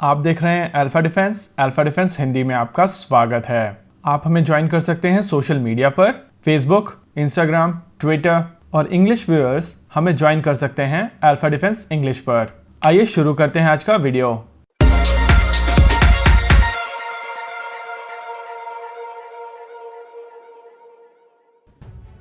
आप देख रहे हैं alpha defence. Alpha defence Hindi में आपका स्वागत है। आप हमें ज्वाइन कर सकते हैं सोशल मीडिया पर, फेसबुक, इंस्टाग्राम, ट्विटर, और इंग्लिश व्यूअर्स हमें ज्वाइन कर सकते हैं अल्फा डिफेंस इंग्लिश पर। आइए शुरू करते हैं आज का वीडियो।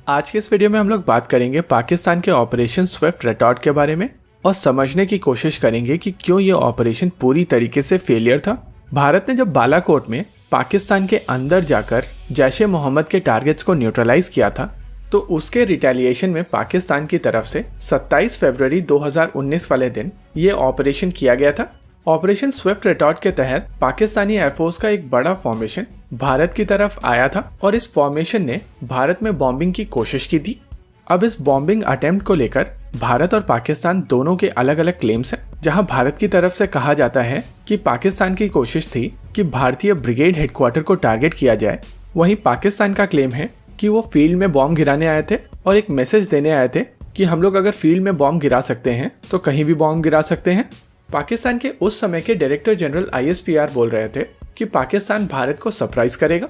आज के इस वीडियो में हम लोग बात करेंगे पाकिस्तान के ऑपरेशन स्विफ्ट रेटॉर्ट के बारे में और समझने की कोशिश करेंगे कि क्यों ये ऑपरेशन पूरी तरीके से फेलियर था। भारत ने जब बालाकोट में पाकिस्तान के अंदर जाकर जैश ए मोहम्मद के टारगेट्स को न्यूट्रलाइज किया था, तो उसके रिटेलिएशन में पाकिस्तान की तरफ से 27 फरवरी 2019 वाले दिन ये ऑपरेशन किया गया था। ऑपरेशन स्विफ्ट रेटॉर्ट के तहत पाकिस्तानी एयरफोर्स का एक बड़ा फॉर्मेशन भारत की तरफ आया था और इस फॉर्मेशन ने भारत में बॉम्बिंग की कोशिश की थी। अब इस बॉम्बिंग अटेम्प्ट को लेकर भारत और पाकिस्तान दोनों के अलग अलग क्लेम्स हैं। जहां भारत की तरफ से कहा जाता है कि पाकिस्तान की कोशिश थी कि भारतीय ब्रिगेड हेडक्वार्टर को टारगेट किया जाए, वहीं पाकिस्तान का क्लेम है कि वो फील्ड में बॉम्ब गिराने आए थे और एक मैसेज देने आए थे कि हम लोग अगर फील्ड में बॉम्ब गिरा सकते हैं तो कहीं भी बॉम्ब गिरा सकते हैं। पाकिस्तान के उस समय के डायरेक्टर जनरल ISPR बोल रहे थे कि पाकिस्तान भारत को सरप्राइज करेगा।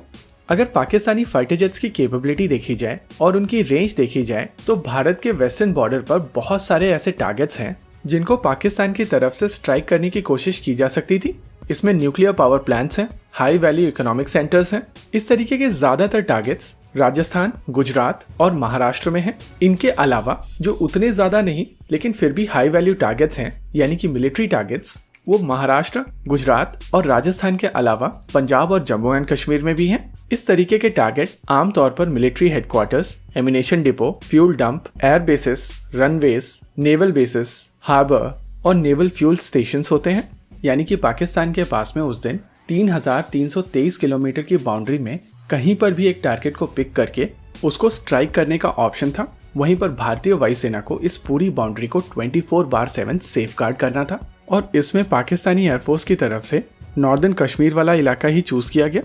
अगर पाकिस्तानी फाइटर जेट्स की कैपेबिलिटी देखी जाए और उनकी रेंज देखी जाए तो भारत के वेस्टर्न बॉर्डर पर बहुत सारे ऐसे टारगेट्स हैं जिनको पाकिस्तान की तरफ से स्ट्राइक करने की कोशिश की जा सकती थी। इसमें न्यूक्लियर पावर प्लांट्स हैं, हाई वैल्यू इकोनॉमिक सेंटर्स हैं। इस तरीके के ज्यादातर टारगेट्स राजस्थान, गुजरात और महाराष्ट्र में हैं। इनके अलावा जो उतने ज्यादा नहीं लेकिन फिर भी हाई वैल्यू टारगेट्स हैं, यानी कि मिलिट्री टारगेट्स, वो महाराष्ट्र, गुजरात और राजस्थान के अलावा पंजाब और जम्मू एंड कश्मीर में भी हैं। इस तरीके के टारगेट आमतौर पर military headquarters, ammunition depot, fuel dump, air bases, runways, naval bases, harbour और नेवल फ्यूल स्टेशन होते हैं। यानी कि पाकिस्तान के पास में उस दिन 3323 किलोमीटर की बाउंड्री में कहीं पर भी एक टारगेट को पिक करके उसको स्ट्राइक करने का ऑप्शन था। वहीं पर भारतीय वायुसेना को इस पूरी बाउंड्री को 24/7 सेफगार्ड करना था और इसमें पाकिस्तानी एयरफोर्स की तरफ से नॉर्दर्न कश्मीर वाला इलाका ही चूज किया गया।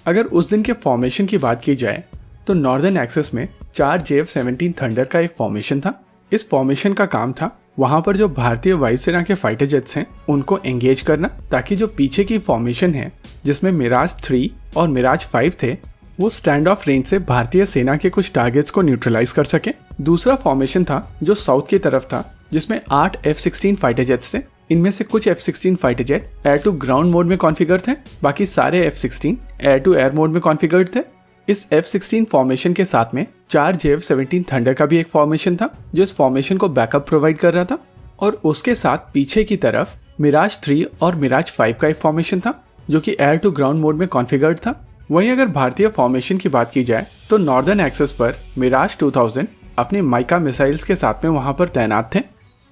अगर उस दिन के फॉर्मेशन की बात की जाए तो नॉर्दर्न एक्सेस में 4 JF-17 थंडर का एक फॉर्मेशन था। इस फॉर्मेशन का काम था वहां पर जो भारतीय वायुसेना के फाइटर जेट्स हैं उनको एंगेज करना, ताकि जो पीछे की फॉर्मेशन है जिसमें मिराज 3 और मिराज 5 थे, वो स्टैंड ऑफ रेंज से भारतीय सेना के कुछ टारगेट्स को न्यूट्रलाइज कर सके। दूसरा फॉर्मेशन था जो साउथ की तरफ था, जिसमें 8 F-16 फाइटर जेट्स थे। इनमें से कुछ F-16 fighter jet air to ground mode में कॉन्फ़िगर थे, बाकी सारे F-16 air to air mode में कॉन्फ़िगर्ड थे। इस F-16 फॉर्मेशन के साथ में 4 JF-17 थंडर का भी एक फॉर्मेशन था जो इस फॉर्मेशन को बैकअप प्रोवाइड कर रहा था, और उसके साथ पीछे की तरफ मिराज 3 और मिराज 5 का एक फॉर्मेशन था जो कि एयर टू ग्राउंड मोड में कॉन्फ़िगर्ड था। वहीं अगर भारतीय फॉर्मेशन की बात की जाए तो नॉर्दर्न एक्सेस पर मिराज 2000 अपने माइका मिसाइल्स के साथ में वहां पर तैनात थे,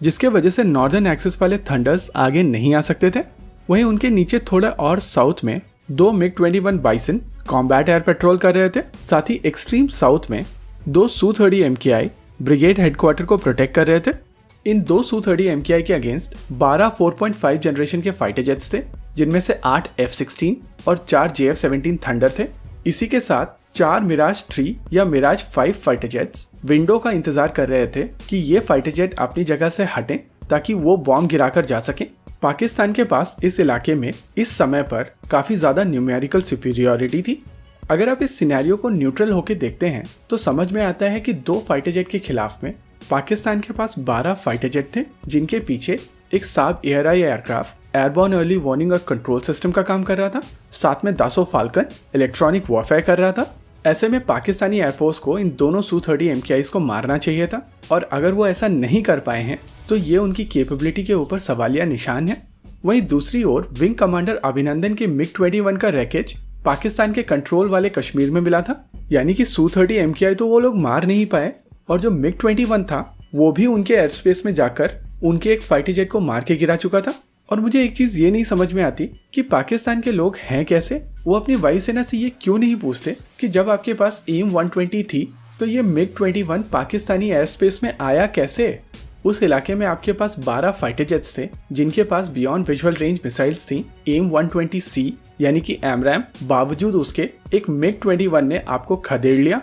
जिसके वजह से नॉर्दर्न एक्सेस वाले थंडर्स आगे नहीं आ सकते थे। वहीं उनके नीचे थोड़ा और साउथ में 2 MiG-21 bison combat air petrol कर रहे थे। साथ ही एक्सट्रीम साउथ में 2 Su-30 MKI ब्रिगेड हेडक्वार्टर को प्रोटेक्ट कर रहे थे। इन 2 Su-30 MKI के अगेंस्ट 12 4.5 जनरेशन के फाइटर जेट्स थे, जिनमें से 8 F-16 और 4 JF-17 थंडर थे। इसी के साथ 4 मिराज 3 या मिराज 5 फाइटर जेट्स विंडो का इंतजार कर रहे थे कि ये फाइटर जेट अपनी जगह से हटें ताकि वो बॉम्ब गिराकर जा सकें। पाकिस्तान के पास इस इलाके में इस समय पर काफी ज्यादा न्यूमेरिकल सुपीरियरिटी थी। अगर आप इस सिनेरियो को न्यूट्रल होकर देखते हैं तो समझ में आता है कि 2 फाइटर जेट के खिलाफ में पाकिस्तान के पास 12 फाइटर जेट थे, जिनके पीछे एक साब एयर-आई एयरक्राफ्ट एयरबॉर्न अर्ली वार्निंग और कंट्रोल सिस्टम का काम कर रहा था। साथ में दासो फाल्कन इलेक्ट्रॉनिक वॉरफेयर कर रहा था। ऐसे में पाकिस्तानी एयरफोर्स को इन दोनों Su-30 MKIs को मारना चाहिए था, और अगर वो ऐसा नहीं कर पाए हैं तो ये उनकी कैपेबिलिटी के ऊपर सवालिया निशान है। वहीं दूसरी ओर विंग कमांडर अभिनंदन के MiG-21 का रैकेज पाकिस्तान के कंट्रोल वाले कश्मीर में मिला था। यानी कि Su-30 MKI तो वो लोग मार नहीं पाए, और जो MiG-21 था वो भी उनके एयर स्पेस में जाकर उनके एक फाइटर जेट को मार के गिरा चुका था। और मुझे एक चीज ये नहीं समझ में आती कि पाकिस्तान के लोग हैं कैसे। वो अपनी वायुसेना से ये क्यों नहीं पूछते कि जब आपके पास AIM-120 थी तो ये MiG-21 पाकिस्तानी एयर स्पेस में आया कैसे। उस इलाके में आपके पास 12 फाइटर जेट्स थे जिनके पास बियॉन्ड विजुअल रेंज मिसाइल्स थी AIM-120C यानी कि AMRAAM, बावजूद उसके एक MiG-21 ने आपको खदेड़ लिया।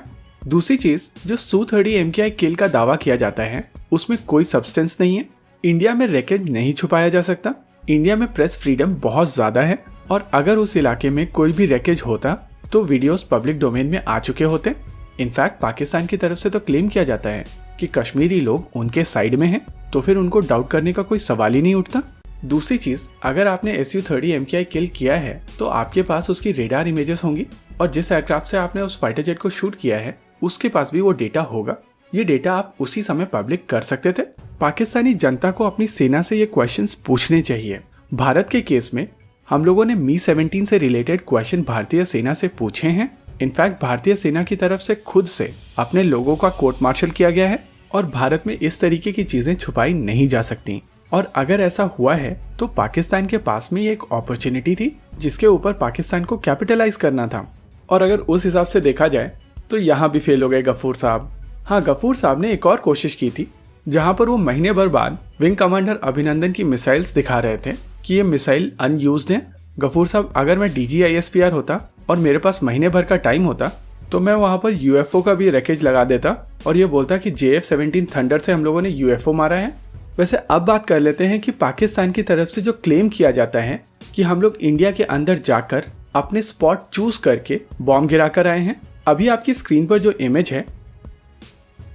दूसरी चीज, जो Su-30 MKI किल का दावा किया जाता है उसमें कोई सब्सटेंस नहीं है। इंडिया में रैकेज नहीं छुपाया जा सकता। इंडिया में प्रेस फ्रीडम बहुत ज़्यादा है और अगर उस इलाके में कोई भी रैकेज होता तो वीडियोस पब्लिक डोमेन में आ चुके होते। इनफैक्ट पाकिस्तान की तरफ से तो क्लेम किया जाता है कि कश्मीरी लोग उनके साइड में हैं, तो फिर उनको डाउट करने का कोई सवाल ही नहीं उठता। दूसरी चीज, अगर आपने Su-30 MKI किल किया है तो आपके पास उसकी रेडार इमेजेस होंगी और जिस एयरक्राफ्ट से आपने उस फाइटर जेट को शूट किया है उसके पास भी वो डेटा होगा। ये डेटा आप उसी समय पब्लिक कर सकते थे। पाकिस्तानी जनता को अपनी सेना से ये क्वेश्चंस पूछने चाहिए। भारत के केस में हम लोगों ने Mi-17 से रिलेटेड क्वेश्चन भारतीय सेना से पूछे हैं। इनफैक्ट भारतीय सेना की तरफ से खुद से अपने लोगों का कोर्ट मार्शल किया गया है और भारत में इस तरीके की चीजें छुपाई नहीं जा सकती। और अगर ऐसा हुआ है तो पाकिस्तान के पास में एक अपॉर्चुनिटी थी जिसके ऊपर पाकिस्तान को कैपिटलाइज करना था। और अगर उस हिसाब से देखा जाए तो यहाँ भी फेल हो गए गफूर साहब। हाँ, गफूर साहब ने एक और कोशिश की थी जहाँ पर वो महीने भर बाद विंग कमांडर अभिनंदन की मिसाइल्स दिखा रहे थे कि ये मिसाइल अनयूज्ड है। गफूर साहब, अगर मैं DGISPR होता और मेरे पास महीने भर का टाइम होता तो मैं वहाँ पर UFO का भी रैकेज लगा देता और ये बोलता कि JF-17 थंडर से हम लोगों ने UFO मारा है। वैसे अब बात कर लेते हैं कि पाकिस्तान की तरफ से जो क्लेम किया जाता है कि हम लोग इंडिया के अंदर जाकर अपने स्पॉट चूज करके बॉम्ब गिरा कर आए हैं। अभी आपकी स्क्रीन पर जो इमेज है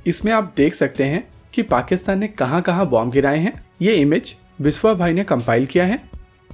इसमें आप देख सकते हैं कि पाकिस्तान ने कहां कहां बॉम्ब गिराए हैं। ये इमेज बिस्वा भाई ने कंपाइल किया है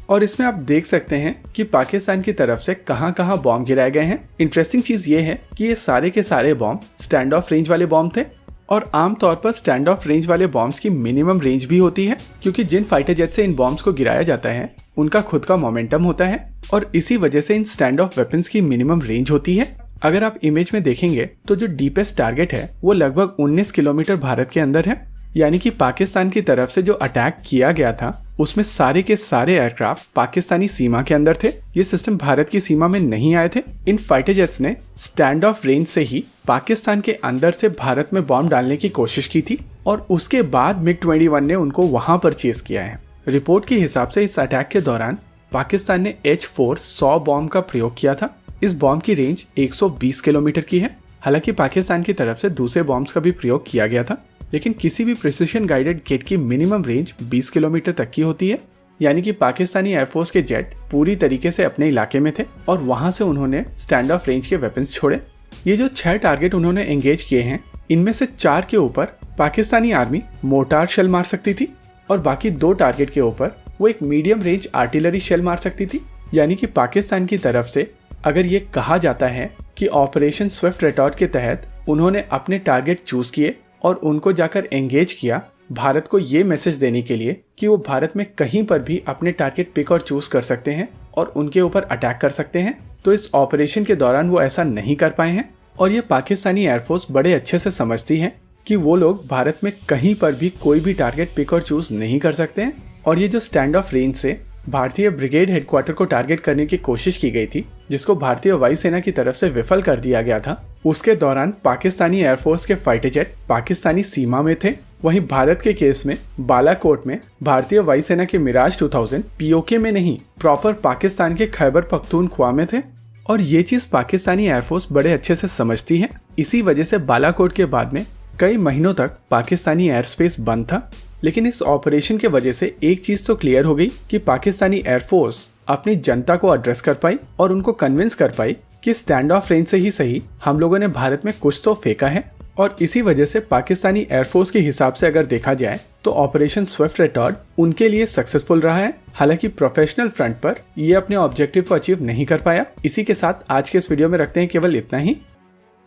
और इसमें आप देख सकते हैं कि पाकिस्तान की तरफ से कहां कहां बॉम्ब गिराए गए हैं। इंटरेस्टिंग चीज ये है कि ये सारे के सारे बॉम्ब स्टैंड ऑफ रेंज वाले बॉम्ब थे और आमतौर पर स्टैंड ऑफ रेंज वाले बॉम्ब्स की मिनिमम रेंज भी होती है क्योंकि जिन फाइटर जेट से इन बॉम्ब्स को गिराया जाता है उनका खुद का मोमेंटम होता है और इसी वजह से इन स्टैंड ऑफ वेपन्स की मिनिमम रेंज होती है। अगर आप इमेज में देखेंगे तो जो डीपेस्ट टारगेट है वो लगभग 19 किलोमीटर भारत के अंदर है। यानी कि पाकिस्तान की तरफ से जो अटैक किया गया था उसमें सारे के सारे एयरक्राफ्ट पाकिस्तानी सीमा के अंदर थे। ये सिस्टम भारत की सीमा में नहीं आए थे। इन फाइटर जेट्स ने स्टैंड ऑफ रेंज से ही पाकिस्तान के अंदर से भारत में बॉम्ब डालने की कोशिश की थी और उसके बाद MiG-21 ने उनको वहां पर चेस किया है। रिपोर्ट के हिसाब से इस अटैक के दौरान पाकिस्तान ने H-4 100 बॉम्ब का प्रयोग किया था। इस बॉम्ब की रेंज 120 किलोमीटर की है। हालांकि पाकिस्तान की तरफ से दूसरे बॉम्ब्स का भी प्रयोग किया गया था, लेकिन किसी भी प्रिसिशन गाइडेड गेट की मिनिमम रेंज 20 किलोमीटर तक की होती है। यानी कि पाकिस्तानी एयरफोर्स के जेट पूरी तरीके से अपने इलाके में थे और वहां से उन्होंने स्टैंड ऑफ रेंज के वेपन्स छोड़े। ये जो 6 टारगेट उन्होंने एंगेज किए हैं इनमें से 4 के ऊपर पाकिस्तानी आर्मी मोर्टार शेल मार सकती थी और बाकी 2 टारगेट के ऊपर वो एक मीडियम रेंज आर्टिलरी शेल मार सकती थी। यानी कि पाकिस्तान की तरफ से अगर ये कहा जाता है कि ऑपरेशन स्विफ्ट रेटॉर्ट के तहत उन्होंने अपने टारगेट चूज किए और उनको जाकर एंगेज किया भारत को ये मैसेज देने के लिए कि वो भारत में कहीं पर भी अपने टारगेट पिक और चूज कर सकते हैं और उनके ऊपर अटैक कर सकते हैं, तो इस ऑपरेशन के दौरान वो ऐसा नहीं कर पाए हैं। और ये पाकिस्तानी एयरफोर्स बड़े अच्छे से समझती है कि वो लोग भारत में कहीं पर भी कोई भी टारगेट पिक और चूज नहीं कर सकते हैं। और ये जो स्टैंड ऑफ रेंज से भारतीय ब्रिगेड हेडक्वार्टर को टारगेट करने की कोशिश की गई थी जिसको भारतीय वायुसेना की तरफ से विफल कर दिया गया था, उसके दौरान पाकिस्तानी एयरफोर्स के फाइटर जेट पाकिस्तानी सीमा में थे। वहीं भारत के केस में बालाकोट में भारतीय वायुसेना के मिराज 2000 POK में नहीं, प्रॉपर पाकिस्तान के खैबर पख्तूनख्वा में थे। और ये चीज पाकिस्तानी एयरफोर्स बड़े अच्छे से समझती है। इसी वजह से बालाकोट के बाद में कई महीनों तक पाकिस्तानी एयर स्पेस बंद था। लेकिन इस ऑपरेशन के वजह से एक चीज तो क्लियर हो गई कि पाकिस्तानी एयरफोर्स अपनी जनता को एड्रेस कर पाई और उनको कन्विंस कर पाई कि स्टैंड ऑफ रेंज से ही सही हम लोगों ने भारत में कुछ तो फेंका है। और इसी वजह से पाकिस्तानी एयरफोर्स के हिसाब से अगर देखा जाए तो ऑपरेशन स्विफ्ट रेटॉर्ट उनके लिए सक्सेसफुल रहा है। हालांकि प्रोफेशनल फ्रंट पर ये अपने ऑब्जेक्टिव को अचीव नहीं कर पाया। इसी के साथ आज के इस वीडियो में रखते हैं केवल इतना ही।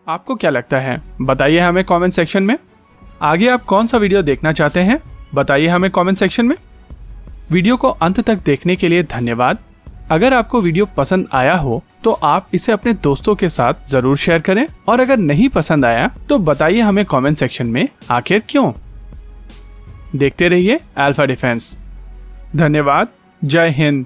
आपको क्या लगता है बताइए हमें कमेंट सेक्शन में। आगे आप कौन सा वीडियो देखना चाहते हैं बताइए हमें कमेंट सेक्शन में। वीडियो को अंत तक देखने के लिए धन्यवाद। अगर आपको वीडियो पसंद आया हो तो आप इसे अपने दोस्तों के साथ जरूर शेयर करें और अगर नहीं पसंद आया तो बताइए हमें कमेंट सेक्शन में आखिर क्यों। देखते रहिए अल्फा डिफेंस। धन्यवाद। जय हिंद।